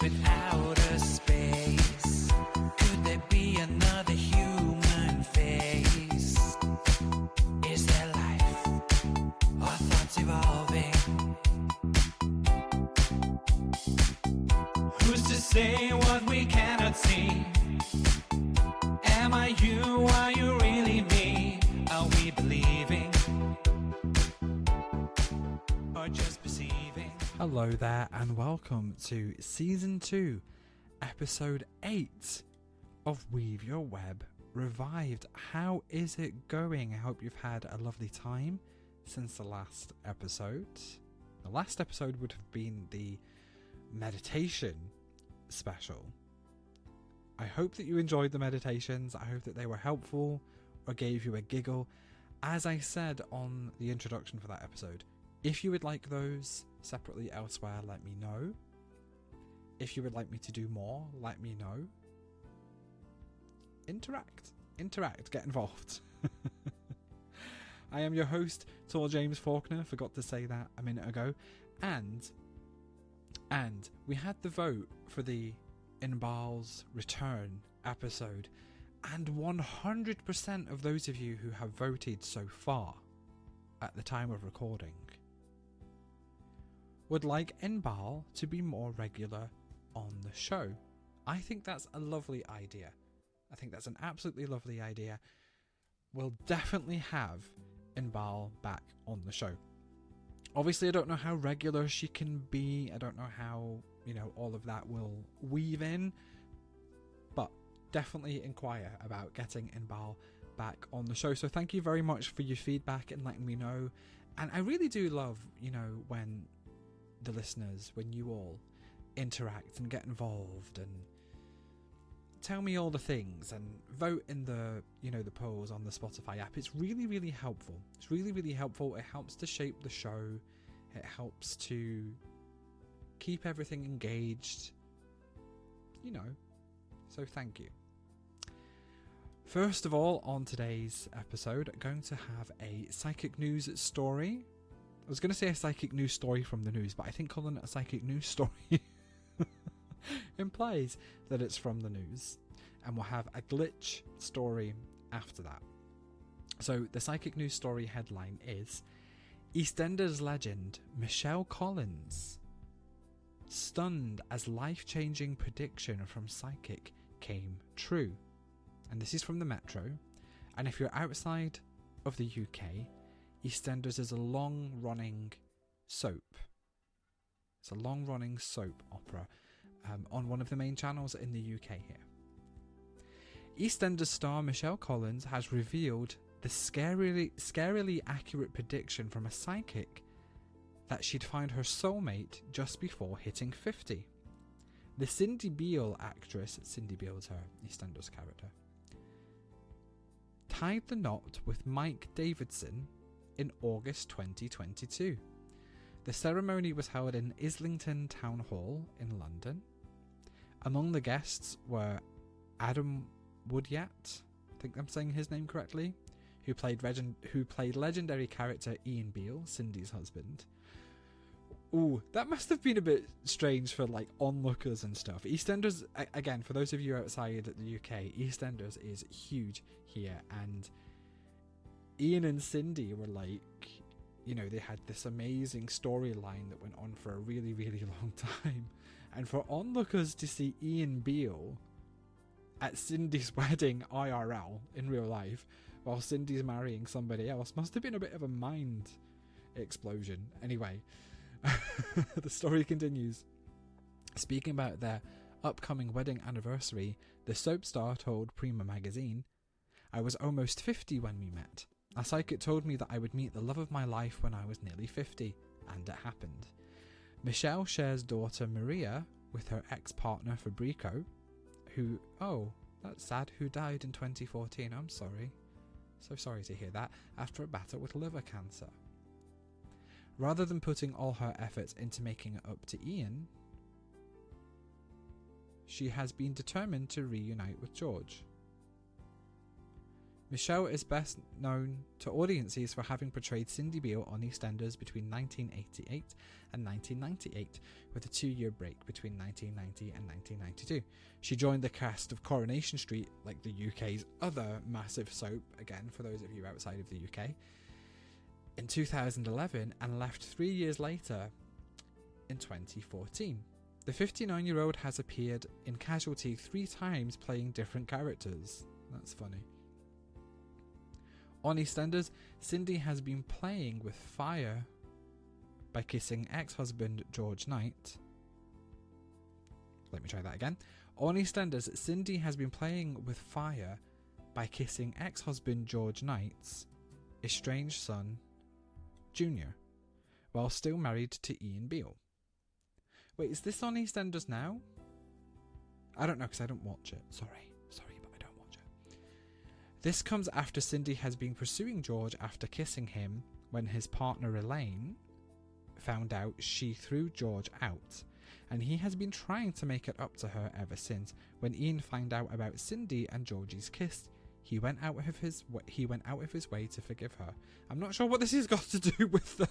with outer space? Could there be another human face? Is there life or thoughts evolving? Who's to say what we cannot see? Am I you? Are you really me? Are we believing or just perceiving? Hello there and welcome to Season 2, Episode 8 of Weave Your Web Revived. How is it going? I hope you've had a lovely time since the last episode. The last episode would have been the meditation special. I hope that you enjoyed the meditations. I hope that they were helpful or gave you a giggle. As I said on the introduction for that episode, if you would like those separately elsewhere, let me know. If you would like me to do more, let me know. Interact, get involved. I am your host, Tor James Faulkner. Forgot to say that a minute ago. And we had the vote for the Inbal's Return episode, and 100% of those of you who have voted so far at the time of recording would like Inbal to be more regular on the show. I think that's a lovely idea. I think that's an absolutely lovely idea. We'll definitely have Inbal back on the show. Obviously, I don't know how regular she can be. I don't know how, all of that will weave in. But definitely inquire about getting Inbal back on the show. So thank you very much for your feedback and letting me know. And I really do love, when the listeners, when you all interact and get involved and tell me all the things and vote in the the polls on the Spotify app. It's really, really helpful. It's really, really helpful. It helps to shape the show. It helps to keep everything engaged. So thank you. First of all, on today's episode, I'm going to have a psychic news story. I was going to say a psychic news story from the news, but I think calling it a psychic news story implies that it's from the news. And we'll have a glitch story after that. So the psychic news story headline is EastEnders legend Michelle Collins stunned as life-changing prediction from psychic came true. And this is from the Metro. And if you're outside of the UK, EastEnders is a long-running soap. It's a long-running soap opera on one of the main channels in the UK here. EastEnders star Michelle Collins has revealed the scarily accurate prediction from a psychic that she'd find her soulmate just before hitting 50. The Cindy Beale actress, Cindy Beale's her EastEnders character, tied the knot with Mike Davidson in August 2022. The ceremony was held in Islington Town Hall in London. Among the guests were Adam Woodyat, I think I'm saying his name correctly, who played legendary character Ian Beale, Cindy's husband. Ooh, that must have been a bit strange for onlookers and stuff. EastEnders, again, for those of you outside the UK, EastEnders is huge here, and Ian and Cindy were they had this amazing storyline that went on for a really, really long time. And for onlookers to see Ian Beale at Cindy's wedding IRL in real life while Cindy's marrying somebody else must have been a bit of a mind explosion. Anyway, the story continues. Speaking about their upcoming wedding anniversary, the soap star told Prima magazine, "I was almost 50 when we met. A psychic told me that I would meet the love of my life when I was nearly 50, and it happened." Michelle shares daughter Maria with her ex-partner Fabrico, who, that's sad, who died in 2014. I'm sorry. So sorry to hear that, after a battle with liver cancer. Rather than putting all her efforts into making it up to Ian, she has been determined to reunite with George. Michelle is best known to audiences for having portrayed Cindy Beale on EastEnders between 1988 and 1998, with a 2-year break between 1990 and 1992. She joined the cast of Coronation Street, like the UK's other massive soap, again for those of you outside of the UK, in 2011, and left 3 years later in 2014. The 59-year-old has appeared in Casualty 3 times playing different characters. That's funny. On EastEnders, Cindy has been playing with fire by kissing ex-husband George Knight. Let me try that again. On EastEnders, Cindy has been playing with fire by kissing ex-husband George Knight's estranged son, Junior, while still married to Ian Beale. Wait, is this on EastEnders now? I don't know because I don't watch it. Sorry, but I don't watch it. This comes after Cindy has been pursuing George after kissing him when his partner Elaine found out she threw George out, and he has been trying to make it up to her ever since. When Ian found out about Cindy and Georgie's kiss, he went out of his way to forgive her. I'm not sure what this has got to do with the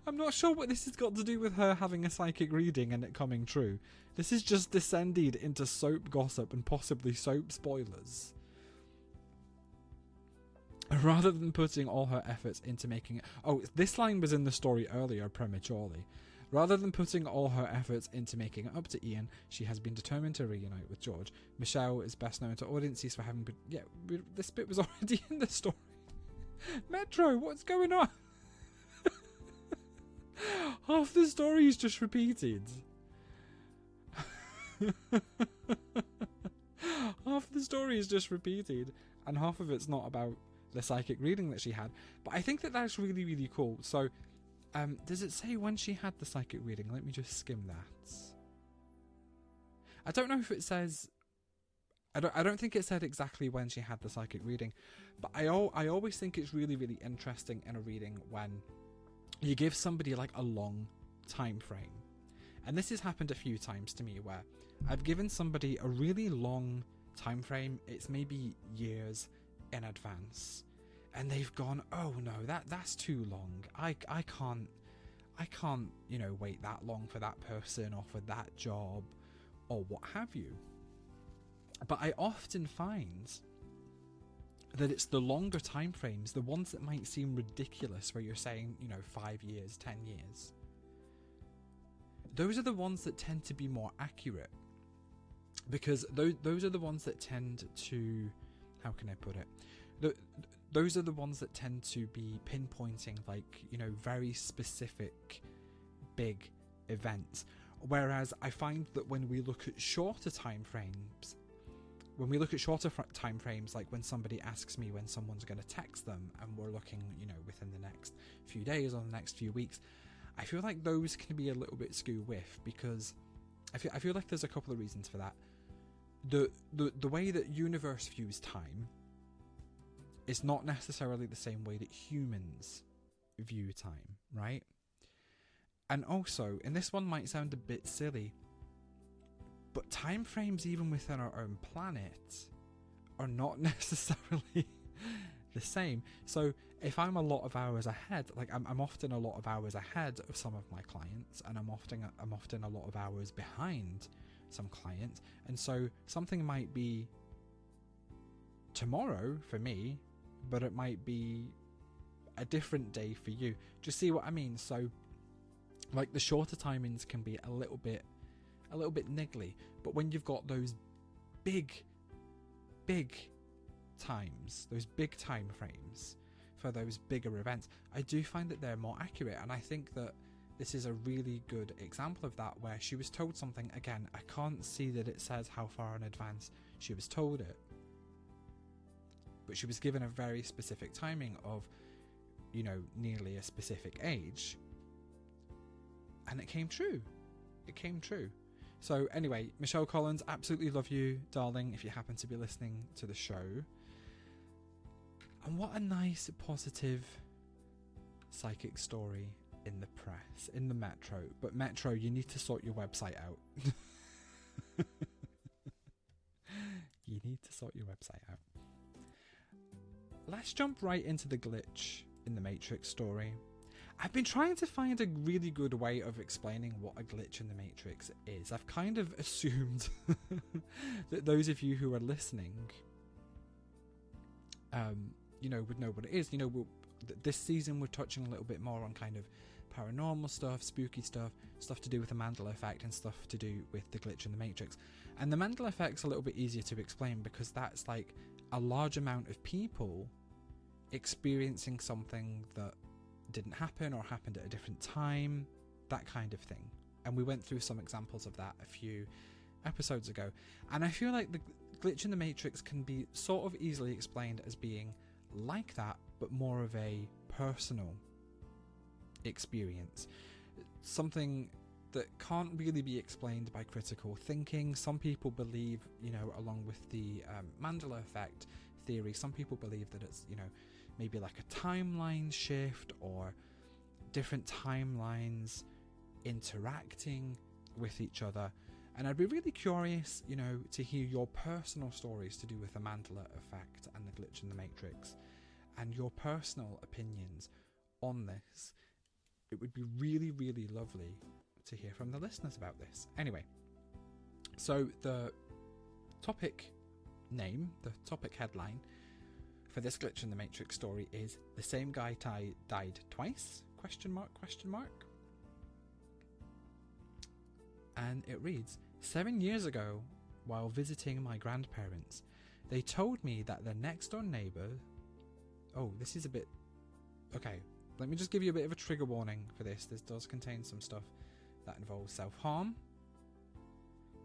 I'm not sure what this has got to do with her having a psychic reading and it coming true. This has just descended into soap gossip and possibly soap spoilers. Rather than putting all her efforts into making it... Oh, this line was in the story earlier prematurely. Rather than putting all her efforts into making it up to Ian, she has been determined to reunite with George. Michelle is best known to audiences for having... this bit was already in the story. Metro, what's going on? Half the story is just repeated. Half the story is just repeated, and half of it's not about the psychic reading that she had. But I think that that's really, really cool. So, does it say when she had the psychic reading? Let me just skim that. I don't know if it says... I don't think it said exactly when she had the psychic reading, but I always think it's really, really interesting in a reading when you give somebody like a long time frame. And this has happened a few times to me where I've given somebody a really long time frame. It's maybe years in advance, and they've gone, oh no, that's too long. I can't, wait that long for that person or for that job or what have you. But I often find that it's the longer time frames, the ones that might seem ridiculous, where you're saying, 5 years, 10 years. Those are the ones that tend to be more accurate, because those are the ones that tend to, how can I put it? Those are the ones that tend to be pinpointing, very specific, big events. Whereas I find that when we look at shorter time frames, like when somebody asks me when someone's going to text them, and we're looking, within the next few days or the next few weeks, I feel like those can be a little bit skew-whiff, because I feel like there's a couple of reasons for that. The way that universe views time is not necessarily the same way that humans view time, right? And also, and this one might sound a bit silly, but time frames even within our own planet are not necessarily the same. So if I'm a lot of hours ahead, I'm often a lot of hours ahead of some of my clients, and I'm often a lot of hours behind some clients, and so something might be tomorrow for me, but it might be a different day for you. Do you see what I mean? So the shorter timings can be a little bit niggly, but when you've got those big times, those big time frames for those bigger events, I do find that they're more accurate. And I think that this is a really good example of that, where she was told something. Again, I can't see that it says how far in advance she was told it, but she was given a very specific timing of, nearly a specific age, and it came true. So anyway, Michelle Collins, absolutely love you, darling, if you happen to be listening to the show. And what a nice, positive, psychic story in the press, in the Metro. But Metro, you need to sort your website out. You need to sort your website out. let's jump right into the glitch in the Matrix story. I've been trying to find a really good way of explaining what a glitch in the Matrix is. I've kind of assumed that those of you who are listening, would know what it is. This season we're touching a little bit more on kind of paranormal stuff, spooky stuff to do with the Mandela effect and stuff to do with the glitch in the Matrix. And the Mandela effect's a little bit easier to explain because that's like a large amount of people experiencing something that didn't happen or happened at a different time, that kind of thing. And we went through some examples of that a few episodes ago. And I feel like the glitch in the Matrix can be sort of easily explained as being like that, but more of a personal experience. Something that can't really be explained by critical thinking. Some people believe, along with the Mandela effect theory, some people believe that it's, maybe like a timeline shift or different timelines interacting with each other. And I'd be really curious, to hear your personal stories to do with the Mandela effect and the glitch in the Matrix and your personal opinions on this. It would be really, really lovely to hear from the listeners about this. Anyway, so the topic name, the topic headline for this glitch in the Matrix story is "The Same Guy Died Twice?" ? And it reads, 7 years ago, while visiting my grandparents, they told me that the next door neighbour... Oh, this is a bit... Okay, let me just give you a bit of a trigger warning for this. This does contain some stuff that involves self-harm,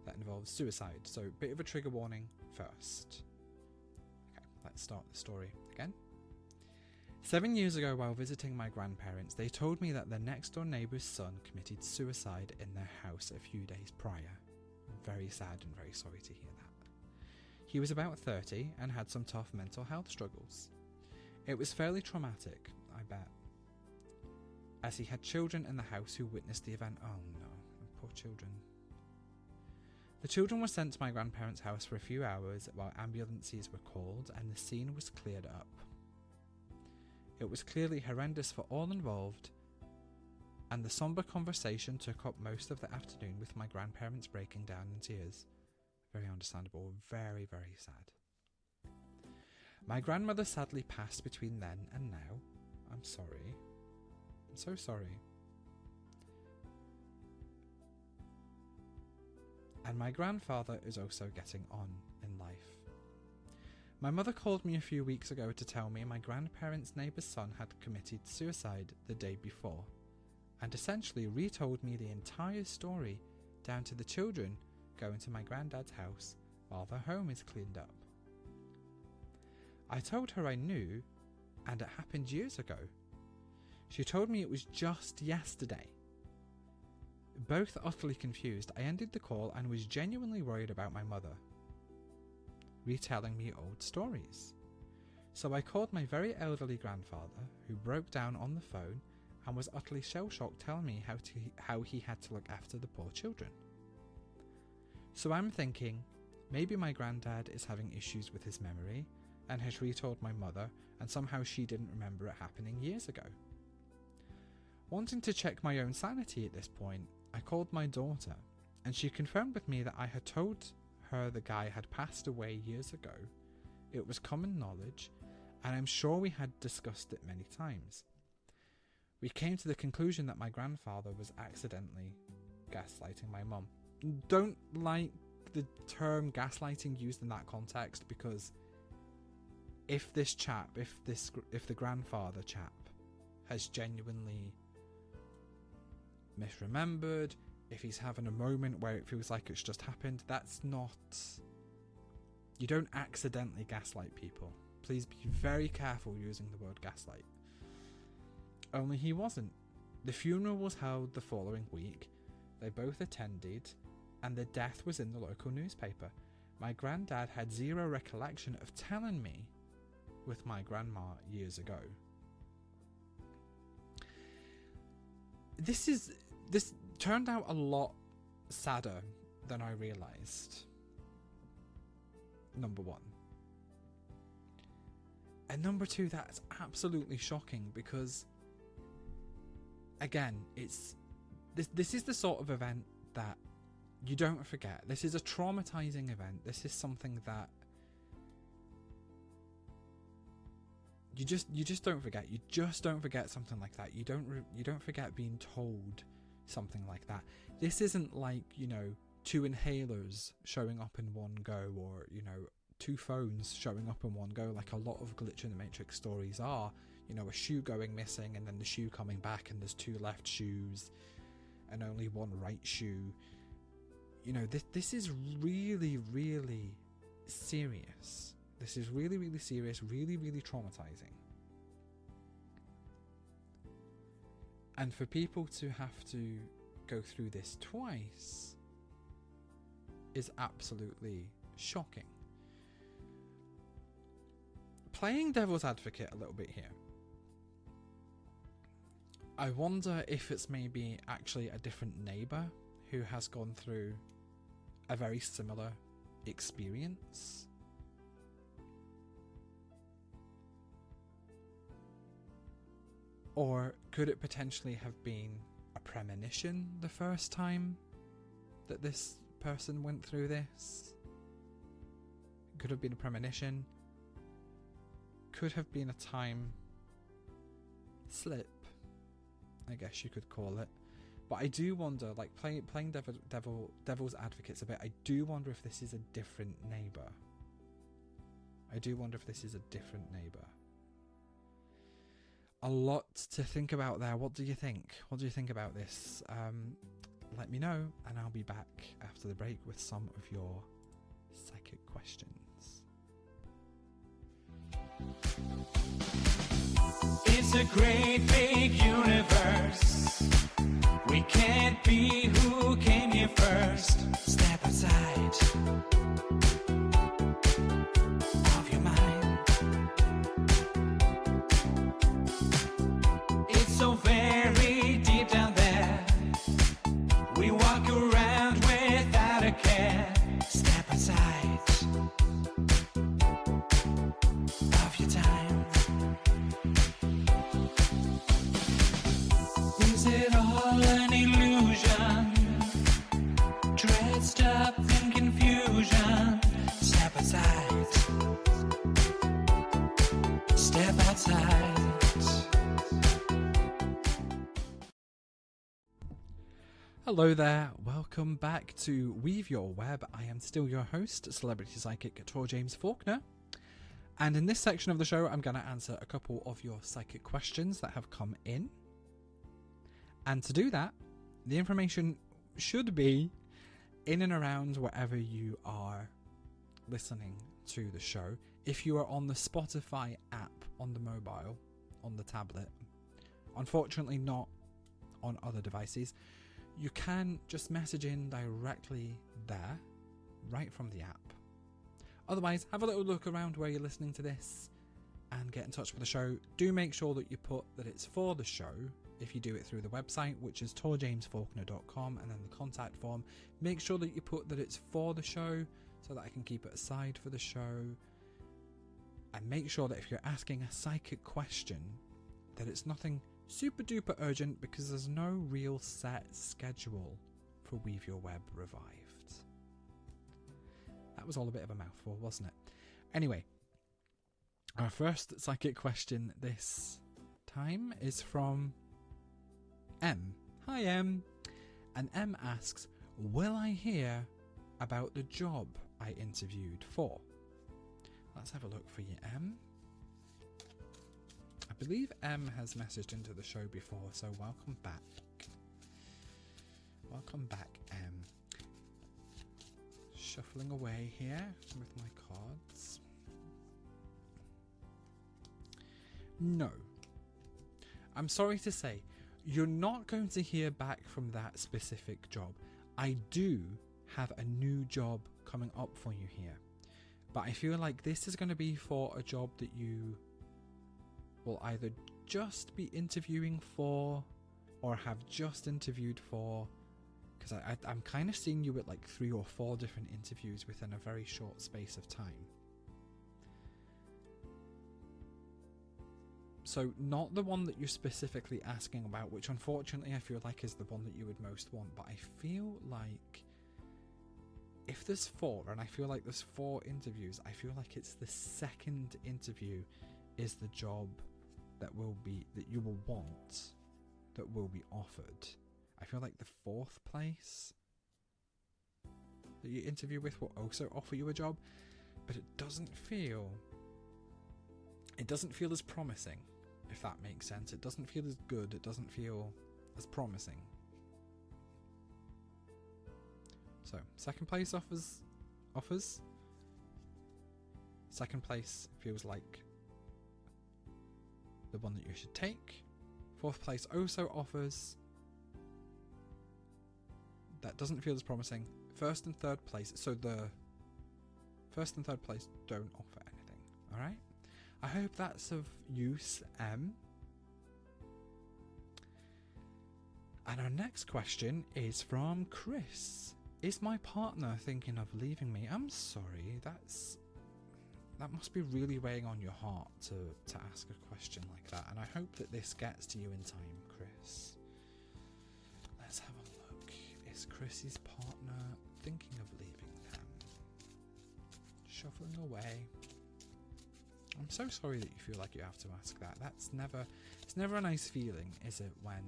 that involves suicide. So, a bit of a trigger warning first. Okay, let's start the story again. 7 years ago, while visiting my grandparents, they told me that the next door neighbour's son committed suicide in their house a few days prior. I'm very sad and very sorry to hear that. He was about 30 and had some tough mental health struggles. It was fairly traumatic, I bet, as he had children in the house who witnessed the event. Oh no, poor children. The children were sent to my grandparents' house for a few hours while ambulances were called and the scene was cleared up. It was clearly horrendous for all involved, and the sombre conversation took up most of the afternoon with my grandparents breaking down in tears. Very understandable, very, very sad. My grandmother sadly passed between then and now. I'm sorry. I'm so sorry. And my grandfather is also getting on in life. My mother called me a few weeks ago to tell me my grandparents' neighbour's son had committed suicide the day before, and essentially retold me the entire story down to the children going to my granddad's house while their home is cleaned up. I told her I knew, and it happened years ago. She told me it was just yesterday. Both utterly confused, I ended the call and was genuinely worried about my mother retelling me old stories. So I called my very elderly grandfather, who broke down on the phone and was utterly shell-shocked, telling me how he had to look after the poor children. So I'm thinking, maybe my granddad is having issues with his memory and has retold my mother, and somehow she didn't remember it happening years ago. Wanting to check my own sanity at this point, I called my daughter, and she confirmed with me that I had told her the guy had passed away years ago. It was common knowledge, and I'm sure we had discussed it many times. We came to the conclusion that my grandfather was accidentally gaslighting my mum. Don't like the term gaslighting used in that context, because if the grandfather chap has genuinely misremembered, if he's having a moment where it feels like it's just happened, that's not... You don't accidentally gaslight people. Please be very careful using the word gaslight. Only he wasn't. The funeral was held the following week. They both attended, and the death was in the local newspaper. My granddad had zero recollection of telling me with my grandma years ago. This turned out a lot sadder than I realised. Number one. And number two, that's absolutely shocking because, again, this is the sort of event that you don't forget. This is a traumatizing event. This is something that you just don't forget. You just don't forget something like that. You don't forget being told something like that. This isn't like, you know, 2 inhalers showing up in one go, or, you know, 2 phones showing up in one go, like a lot of Glitch in the Matrix stories are. You know, a shoe going missing and then the shoe coming back and there's 2 left shoes and only 1 right shoe. You know, this is really, really serious. This is really, really serious, really, really traumatizing. And for people to have to go through this twice is absolutely shocking. Playing devil's advocate a little bit here, I wonder if it's maybe actually a different neighbour who has gone through a very similar experience. Or could it potentially have been a premonition the first time that this person went through this? Could have been a premonition. Could have been a time slip, I guess you could call it. But I do wonder, like playing devil's advocates a bit, I do wonder if this is a different neighbour. I do wonder if this is a different neighbour. A lot to think about there. What do you think? What do you think about this? Let me know, and I'll be back after the break with some of your psychic questions. It's a great big universe. We can't be who came here first. Step outside of your mind. It's so very deep down there. We walk around without a care. Step outside of your time. Is it all an illusion? Dressed up in confusion. Step outside. Step outside. Hello there, welcome back to Weave Your Web. I am still your host, celebrity psychic Tor James Faulkner. And in this section of the show, I'm going to answer a couple of your psychic questions that have come in. And to do that, the information should be in and around wherever you are listening to the show. If you are on the Spotify app on the mobile, on the tablet, unfortunately not on other devices, you can just message in directly there, right from the app. Otherwise, have a little look around where you're listening to this and get in touch with the show. Do make sure that you put that it's for the show. If you do it through the website, which is torjamesfaulkner.com, and then the contact form, make sure that you put that it's for the show so that I can keep it aside for the show. And make sure that if you're asking a psychic question, that it's nothing super duper urgent, because there's no real set schedule for Weave Your Web Revived. That was all a bit of a mouthful, wasn't it? Anyway, our first psychic question this time is from M. Hi M. And M asks, will I hear about the job I interviewed for? Let's have a look for you, M. I believe M has messaged into the show before, so welcome back. Welcome back, M. Shuffling away here with my cards. No. I'm sorry to say, you're not going to hear back from that specific job. I do have a new job coming up for you here, but I feel like this is going to be for a job that you will either just be interviewing for or have just interviewed for, because I'm kind of seeing you at like 3 or 4 different interviews within a very short space of time. So not the one that you're specifically asking about, which unfortunately I feel like is the one that you would most want, but I feel like if there's 4, and I feel like there's 4 interviews, I feel like it's the second interview is the job that you will want, that will be offered. I feel like the 4th place that you interview with will also offer you a job, but it doesn't feel as promising, if that makes sense. It doesn't feel as good, it doesn't feel as promising. So, second place offers. Second place feels like the one that you should take. 4th place also offers. That doesn't feel as promising. 1st and 3rd place, so the 1st and 3rd place don't offer anything. Alright? I hope that's of use, M. And our next question is from Chris. Is my partner thinking of leaving me? I'm sorry, that must be really weighing on your heart to ask a question like that, and I hope that this gets to you in time, Chris. Let's have a look. Is Chris's partner thinking of leaving them? Shuffling away. I'm so sorry that you feel like you have to ask that. It's never a nice feeling, is it, when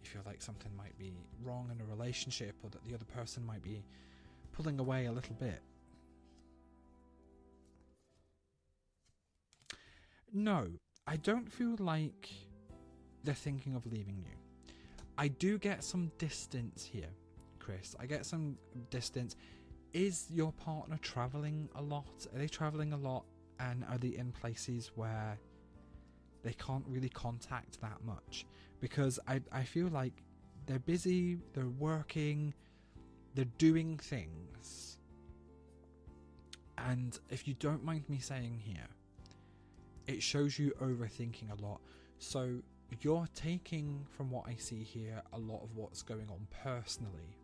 you feel like something might be wrong in a relationship, or that the other person might be pulling away a little bit. No, I don't feel like they're thinking of leaving you. I do get some distance here, Chris. I get some distance. Is your partner travelling a lot? Are they travelling a lot? And are they in places where they can't really contact that much? Because I feel like they're busy, they're working, they're doing things. And if you don't mind me saying here, it shows you overthinking a lot. So you're taking, from what I see here, a lot of what's going on personally.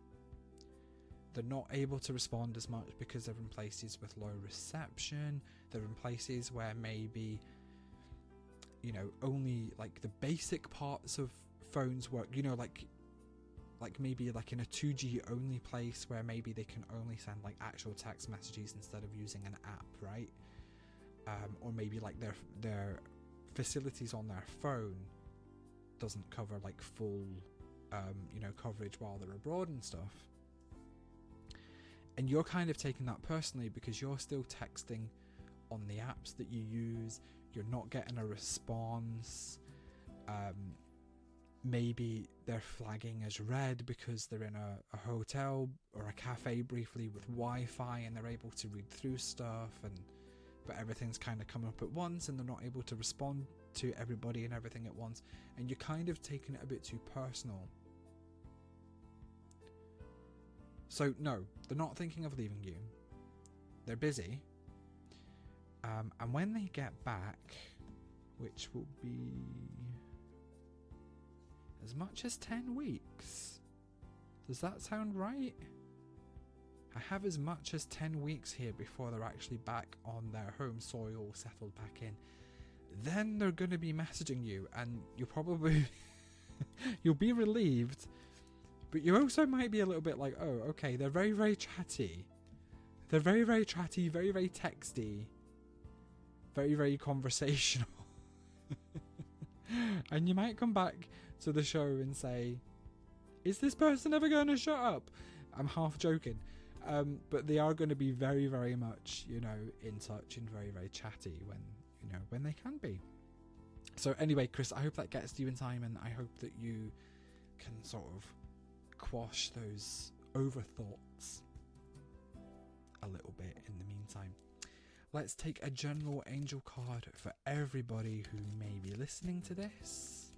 They're not able to respond as much because they're in places with low reception. They're in places where maybe, only like the basic parts of phones work. Like maybe like in a 2G only place where maybe they can only send like actual text messages instead of using an app, right? Or maybe like their facilities on their phone doesn't cover like full, coverage while they're abroad and stuff. And you're kind of taking that personally because you're still texting on the apps that you use. You're not getting a response. Maybe they're flagging as red because they're in a hotel or a cafe briefly with Wi-Fi and they're able to read through stuff, but everything's kind of coming up at once and they're not able to respond to everybody and everything at once. And you're kind of taking it a bit too personal. So no, they're not thinking of leaving you. They're busy. And when they get back, which will be as much as 10 weeks. Does that sound right? I have as much as 10 weeks here before they're actually back on their home soil, settled back in. Then they're going to be messaging you, and you'll probably you'll be relieved, but you also might be a little bit like, oh, okay, they're very, very chatty. They're very, very chatty, very, very texty, very, very conversational. And you might come back to the show and say, is this person ever going to shut up? I'm half joking. But they are going to be very, very much, in touch and very, very chatty when they can be. So anyway, Chris, I hope that gets to you in time, and I hope that you can sort of quash those overthoughts a little bit in the meantime. Let's take a general angel card for everybody who may be listening to this.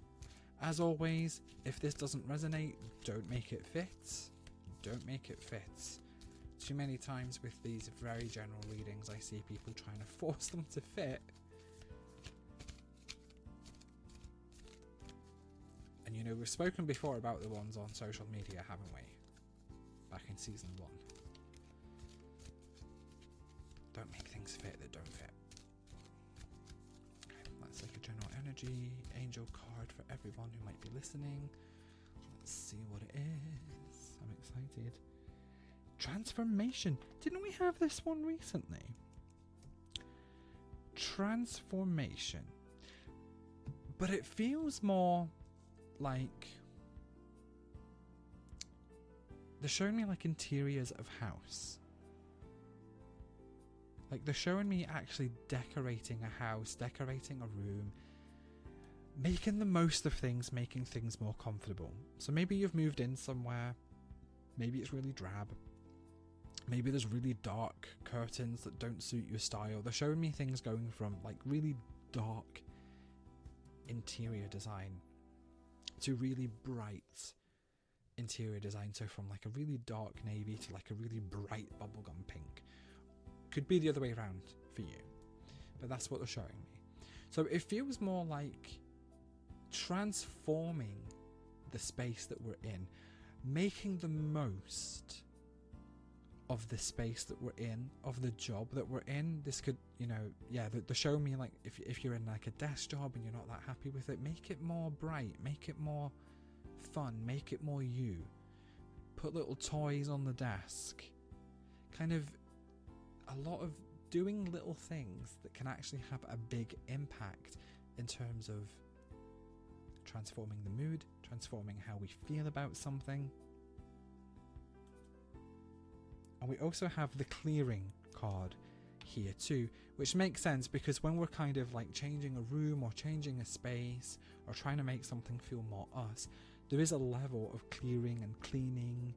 As always, if this doesn't resonate, don't make it fit. Don't make it fit. Too many times with these very general readings, I see people trying to force them to fit. And we've spoken before about the ones on social media, haven't we? Back in season 1. Don't make things fit that don't fit. Okay, let's take a general energy energy angel card for everyone who might be listening. Let's see what it is. I'm excited. Transformation. Didn't we have this one recently? Transformation. But it feels more like they're showing me like interiors of house. Like they're showing me actually decorating a house, decorating a room, making the most of things, making things more comfortable. So maybe you've moved in somewhere, maybe it's really drab, maybe there's really dark curtains that don't suit your style. They're showing me things going from like really dark interior design to really bright interior design. So from like a really dark navy to like a really bright bubblegum pink. Could be the other way around for you, but that's what they're showing me. So it feels more like transforming the space that we're in, making the most of the space that we're in, of the job that we're in. This could, you know, yeah, they're showing me like if you're in like a desk job and you're not that happy with it, make it more bright, make it more fun, make it more you. Put little toys on the desk. Kind of a lot of doing little things that can actually have a big impact in terms of transforming the mood, transforming how we feel about something. And we also have the clearing card here too, which makes sense because when we're kind of like changing a room or changing a space or trying to make something feel more us, there is a level of clearing and cleaning,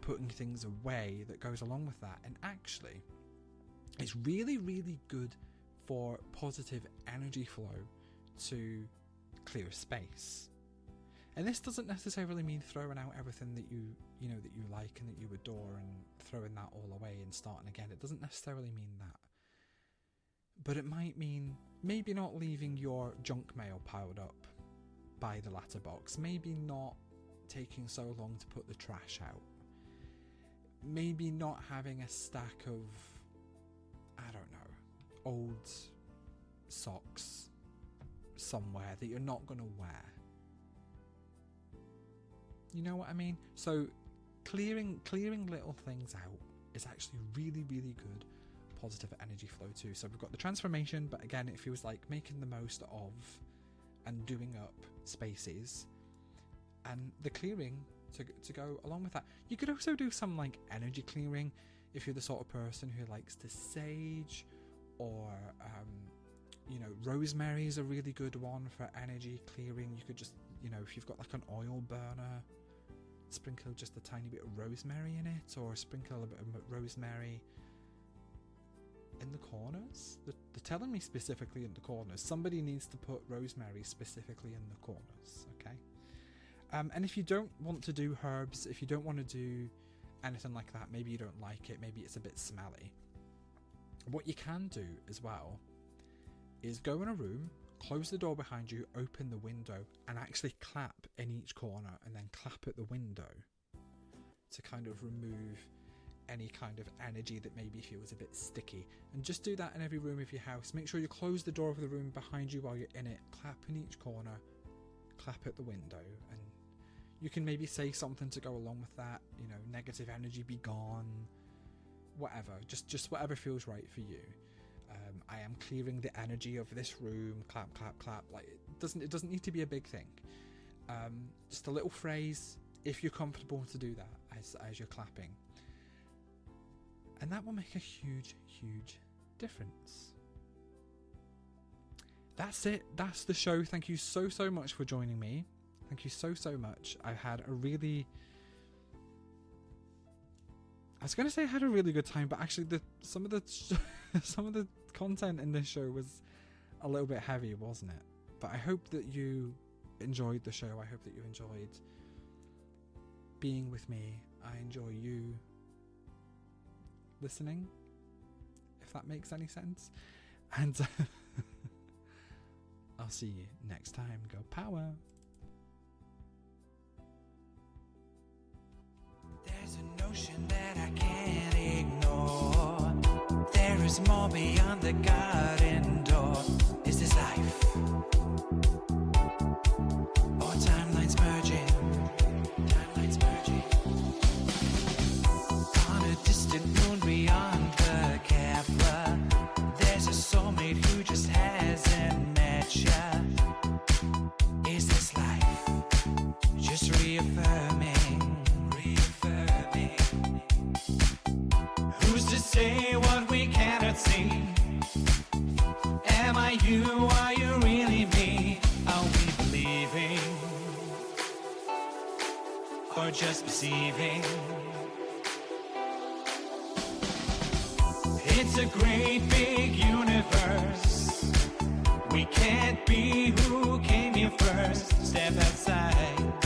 putting things away that goes along with that. And actually, it's really, really good for positive energy flow to clear space. And this doesn't necessarily mean throwing out everything that you like and that you adore and throwing that all away and starting again. It doesn't necessarily mean that. But it might mean maybe not leaving your junk mail piled up by the letterbox. Maybe not taking so long to put the trash out. Maybe not having a stack of, I don't know, old socks somewhere that you're not going to wear. You know what I mean? So clearing little things out is actually really, really good positive energy flow too. So we've got the transformation, but again, it feels like making the most of and doing up spaces, and the clearing to go along with that. You could also do some like energy clearing if you're the sort of person who likes to sage, or rosemary is a really good one for energy clearing. You could just, if you've got like an oil burner, sprinkle just a tiny bit of rosemary in it, or sprinkle a bit of rosemary in the corners. They're telling me specifically in the corners. Somebody needs to put rosemary specifically in the corners, okay? And if you don't want to do herbs, if you don't want to do anything like that, maybe you don't like it, maybe it's a bit smelly, what you can do as well is go in a room, close the door behind you, open the window, and actually clap in each corner, and then clap at the window to kind of remove any kind of energy that maybe feels a bit sticky. And just do that in every room of your house. Make sure you close the door of the room behind you while you're in it, clap in each corner, clap at the window, and you can maybe say something to go along with that, negative energy be gone, whatever, just whatever feels right for you. I am clearing the energy of this room, clap, clap, clap. Like it doesn't need to be a big thing. Just a little phrase, if you're comfortable to do that as you're clapping. And that will make a huge, huge difference. That's it. That's the show. Thank you so, so much for joining me. Thank you so, so much. I had a really... I was going to say I had a really good time, but actually some of the content in this show was a little bit heavy, wasn't it? But I hope that you enjoyed the show. I hope that you enjoyed being with me. I enjoy you listening, if that makes any sense. And I'll see you next time. Go power. There's a notion that I can't ignore. There is more beyond the garden door. Is this life? just perceiving. It's a great big universe. We can't be who came here first. Step outside.